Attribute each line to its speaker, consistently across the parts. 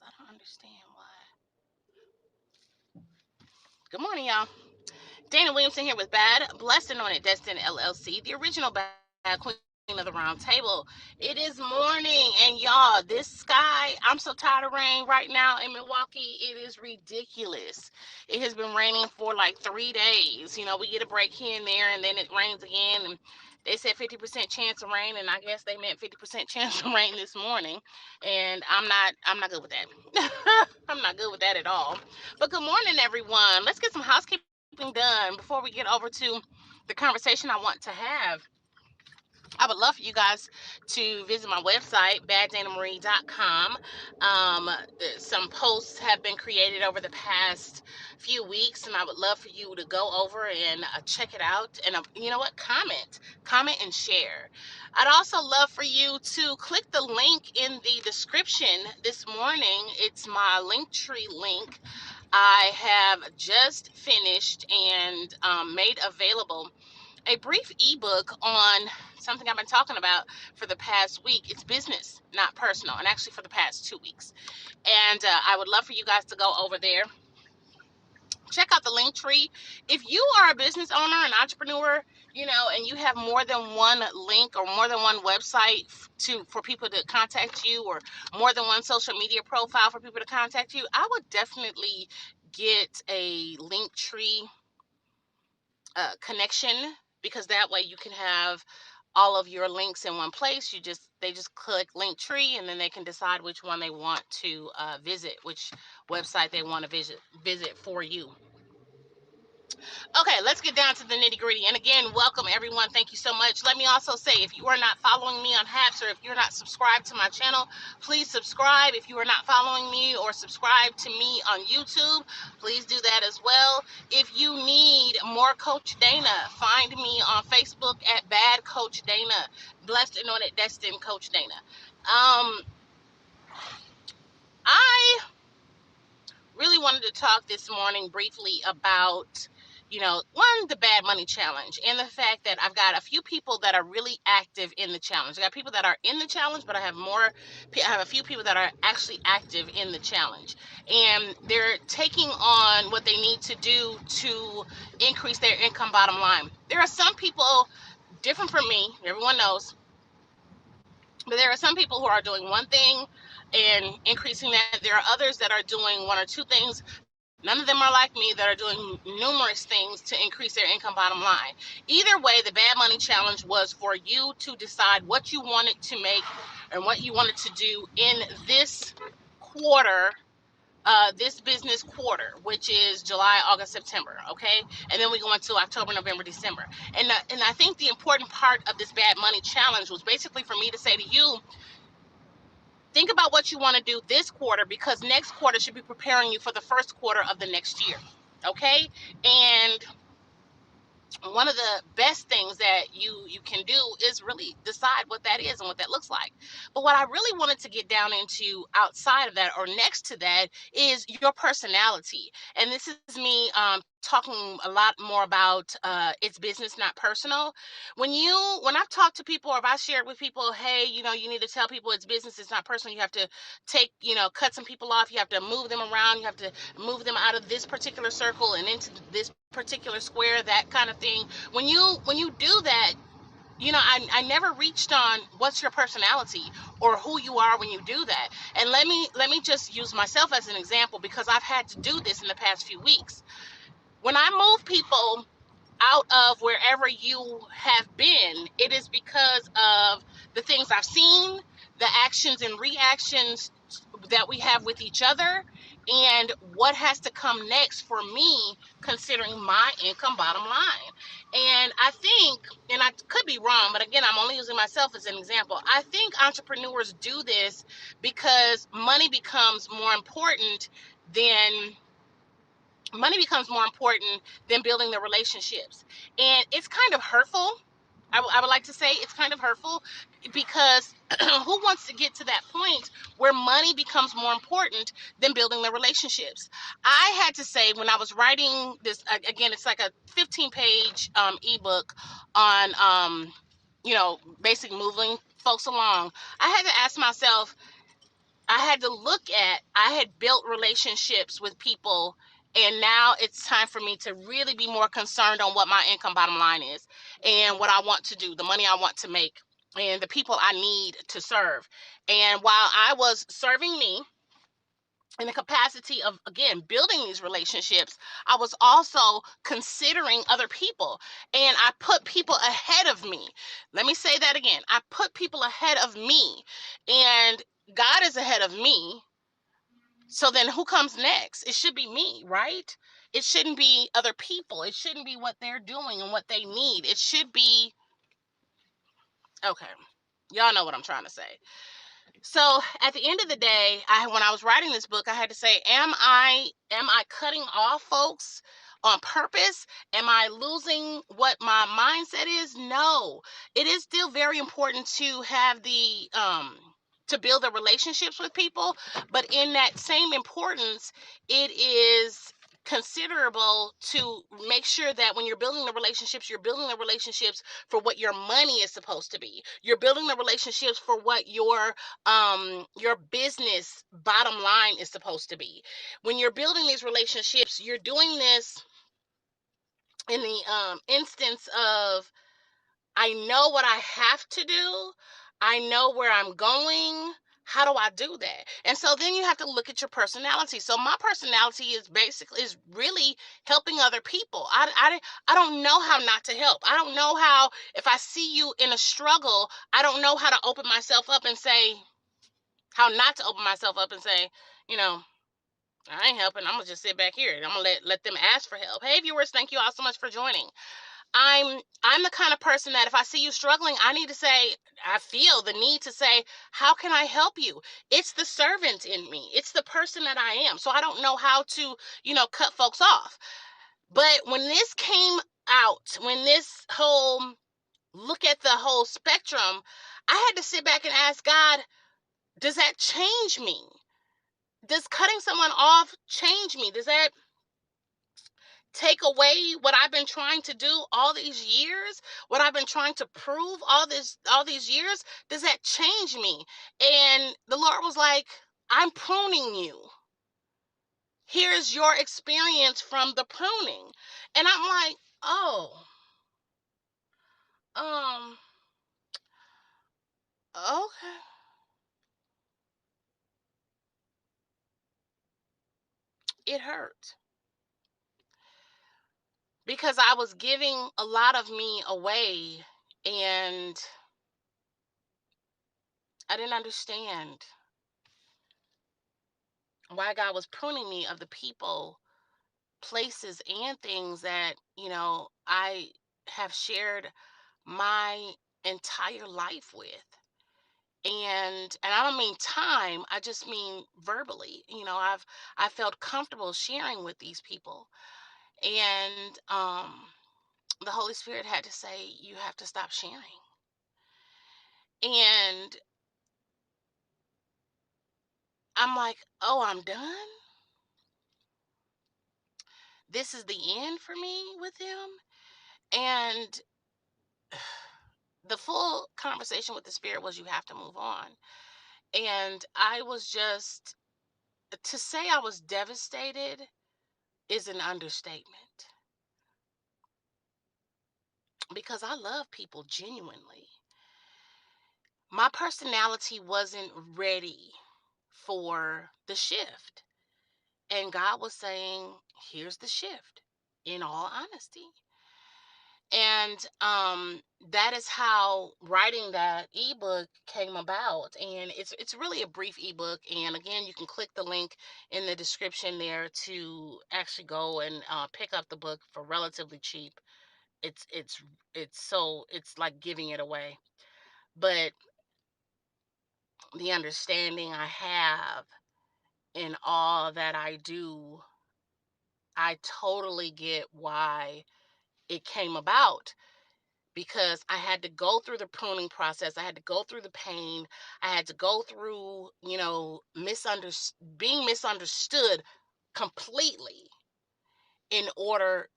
Speaker 1: I don't understand why. Good morning, y'all. Dana Williamson here with Bad, Blessed and Anointed Destin LLC, the original Bad Queen of the Round Table. It is morning, and y'all, this sky, I'm so tired of rain right now in Milwaukee. It is ridiculous. It has been raining for like 3 days. We get a break here and there, and then it rains again. And they said 50% chance of rain, and I guess they meant 50% chance of rain this morning. And I'm not good with that. I'm not good with that at all. But good morning, everyone. Let's get some housekeeping done before we get over to the conversation I want to have. I would love for you guys to visit my website, badddanamarie.com. Some posts have been created over the past few weeks, and I would love for you to go over and check it out. And you know what? Comment and share. I'd also love for you to click the link in the description this morning. It's my Linktree link. I have just finished and made available a brief ebook on something I've been talking about for the past week. It's business, not personal, and actually for the past 2 weeks. And I would love for you guys to go over there. Check out the link tree. If you are a business owner, an entrepreneur, and you have more than one link or more than one website for people to contact you, or more than one social media profile for people to contact you, I would definitely get a link tree connection, because that way you can have all of your links in one place. They just click link tree, and then they can decide which one they want to visit, which website they want to visit for you. Okay, let's get down to the nitty gritty. And again, welcome everyone. Thank you so much. Let me also say, if you are not following me on Haps, or if you're not subscribed to my channel, please subscribe. If you are not following me or subscribe to me on YouTube, please do that as well. If you need more Coach Dana, find me on Facebook at Bad Coach Dana, Blessed and Anointed Destin Coach Dana. I really wanted to talk this morning briefly about, the Bad Money Challenge, and the fact that I've got a few people that are really active in the challenge. I got people that are in the challenge, but I have a few people that are actually active in the challenge, and they're taking on what they need to do to increase their income bottom line. There are some people different from me, everyone knows, but there are some people who are doing one thing and increasing that. There are others that are doing one or two things. None of them are like me, that are doing numerous things to increase their income bottom line. Either way, the Bad Money Challenge was for you to decide what you wanted to make and what you wanted to do in this quarter, this business quarter, which is July, August, September, okay? And then we go into October, November, December. And I think the important part of this Bad Money Challenge was basically for me to say to you, think about what you want to do this quarter, because next quarter should be preparing you for the first quarter of the next year, okay? And one of the best things that you can do is really decide what that is and what that looks like. But what I really wanted to get down into outside of that, or next to that, is your personality. And this is me talking a lot more about it's business, not personal. When I've talked to people, or if I shared with people, hey, you need to tell people it's business, it's not personal. You have to cut some people off. You have to move them around. You have to move them out of this particular circle and into this particular square, that kind of thing. When you do that, I never reached on what's your personality or who you are when you do that. And let me just use myself as an example, because I've had to do this in the past few weeks. When I move people out of wherever you have been, it is because of the things I've seen, the actions and reactions that we have with each other, and what has to come next for me, considering my income bottom line. And I think, and I could be wrong, but again, I'm only using myself as an example. I think entrepreneurs do this because than money becomes more important than building the relationships. And it's kind of hurtful. I would like to say it's kind of hurtful, because who wants to get to that point where money becomes more important than building the relationships? I had to say, when I was writing this, again, it's like a 15-page ebook on, basic moving folks along. I had to ask myself, I had built relationships with people, and now it's time for me to really be more concerned on what my income bottom line is and what I want to do, the money I want to make, and the people I need to serve. And while I was serving me in the capacity of, again, building these relationships, I was also considering other people, and I put people ahead of me. Let me say that again. I put people ahead of me, and God is ahead of me. So then who comes next? It should be me, right? It shouldn't be other people. It shouldn't be what they're doing and what they need. It should be, okay. Y'all know what I'm trying to say. So at the end of the day, when I was writing this book, I had to say, am I cutting off folks on purpose? Am I losing what my mindset is? No. It is still very important to have the to build the relationships with people, but in that same importance, it is considerable to make sure that when you're building the relationships for what your money is supposed to be. You're building the relationships for what your business bottom line is supposed to be. When you're building these relationships, you're doing this in the instance of, I know what I have to do, I know where I'm going. How do I do that? And so then you have to look at your personality. So my personality is really helping other people. I don't know how not to help. I don't know how, if I see you in a struggle, I don't know how to open myself up and say, how not to open myself up and say, you know, I ain't helping. I'm gonna just sit back here and I'm gonna let them ask for help. Hey viewers, thank you all so much for joining. I'm the kind of person that if I see you struggling, I need to say, I feel the need to say, how can I help you? It's the servant in me. It's the person that I am. So I don't know how to, cut folks off. But when this came out, when this whole look at the whole spectrum, I had to sit back and ask God, does that change me? Does cutting someone off change me? Does that take away what I've been trying to do all these years? What I've been trying to prove all these years? Does that change me? And the Lord was like, I'm pruning you. Here's your experience from the pruning. And I'm like, oh, um, okay. It hurt because I was giving a lot of me away, and I didn't understand why God was pruning me of the people, places, and things that, I have shared my entire life with. And I don't mean time, I just mean verbally. I felt comfortable sharing with these people. And the Holy Spirit had to say, you have to stop sharing. And I'm like, oh, I'm done. This is the end for me with them. And the full conversation with the Spirit was, you have to move on. And I was just, to say I was devastated is an understatement, because I love people genuinely. My personality wasn't ready for the shift. And God was saying, here's the shift, in all honesty. And that is how writing that ebook came about. And it's really a brief ebook. And again, you can click the link in the description there to actually go and pick up the book for relatively cheap. It's it's it's like giving it away. But the understanding I have in all that I do, I totally get why it came about, because I had to go through the pruning process. I had to go through the pain. I had to go through, being misunderstood completely in order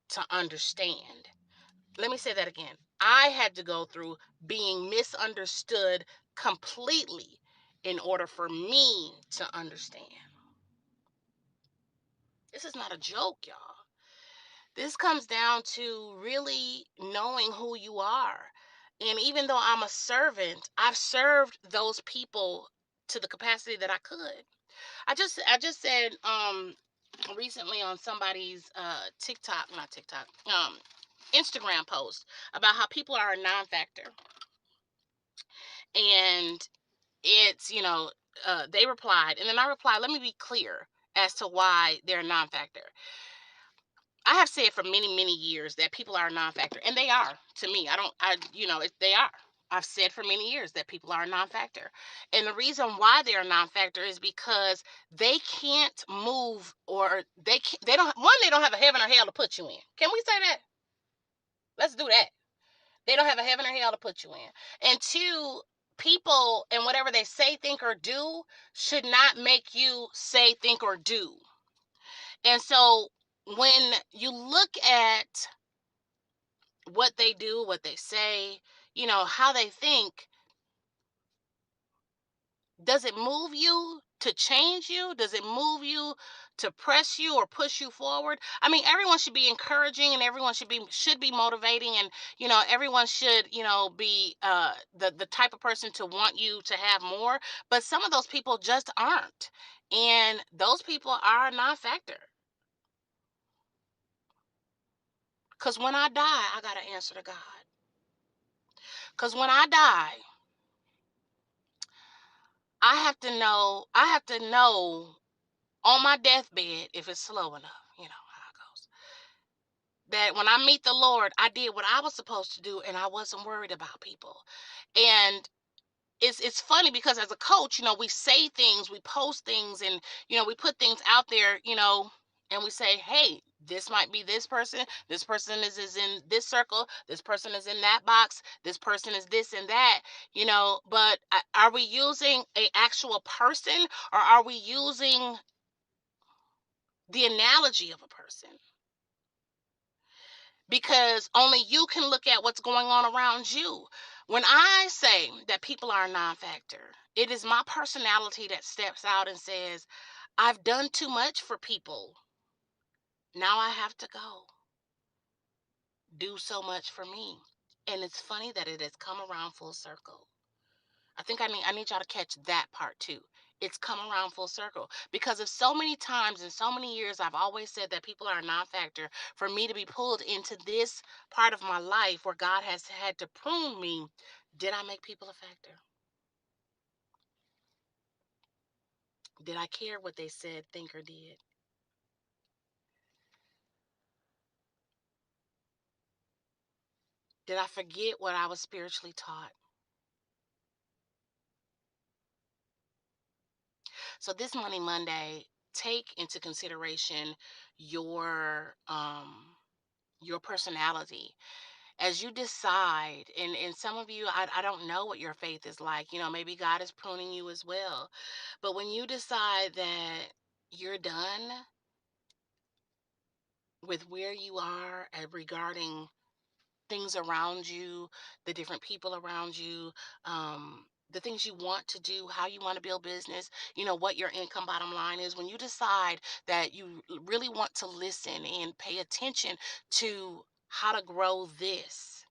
Speaker 1: to understand. Let me say that again. I had to go through being misunderstood completely in order for me to understand. This is not a joke, y'all. This comes down to really knowing who you are. And even though I'm a servant, I've served those people to the capacity that I could. I just said recently on somebody's TikTok, not TikTok, Instagram post about how people are a non-factor. And it's, they replied, and then I replied, let me be clear as to why they're a non-factor. I have said for many, many years that people are a non-factor, and they are to me. They are. I've said for many years that people are a non-factor. And the reason why they're a non-factor is because they can't move, or they don't have a heaven or hell to put you in. Can we say that? Let's do that. They don't have a heaven or hell to put you in. And two, people and whatever they say, think, or do should not make you say, think, or do. And so when you look at what they do, what they say, how they think, does it move you to change you? Does it move you to press you or push you forward? I mean, everyone should be encouraging, and everyone should be motivating, and everyone should be the type of person to want you to have more. But some of those people just aren't, and those people are a non-factor. Because when I die, I got to answer to God. Because when I die, I have to know on my deathbed, if it's slow enough, you know how it goes, that when I meet the Lord, I did what I was supposed to do, and I wasn't worried about people. And it's funny because as a coach, we say things, we post things, and we put things out there, and we say, hey, this might be this person is in this circle, this person is in that box, this person is this and that, but are we using a actual person, or are we using the analogy of a person? Because only you can look at what's going on around you. When I say that people are a non-factor, it is my personality that steps out and says, I've done too much for people. Now I have to go do so much for me. And it's funny that it has come around full circle. I think I need y'all to catch that part too. It's come around full circle, because of so many times in so many years I've always said that people are a non-factor, for me to be pulled into this part of my life where God has had to prune me. Did I make people a factor? Did I care what they said, think, or did? Did I forget what I was spiritually taught? So this Money Monday, take into consideration your personality as you decide. And some of you, I don't know what your faith is like, maybe God is pruning you as well. But when you decide that you're done with where you are regarding things around you, the different people around you, the things you want to do, how you want to build business, what your income bottom line is, when you decide that you really want to listen and pay attention to how to grow this,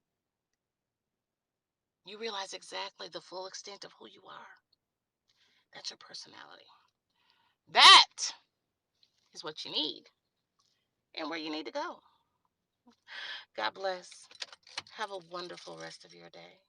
Speaker 1: you realize exactly the full extent of who you are. That's your personality. That is what you need and where you need to go. God bless. Have a wonderful rest of your day.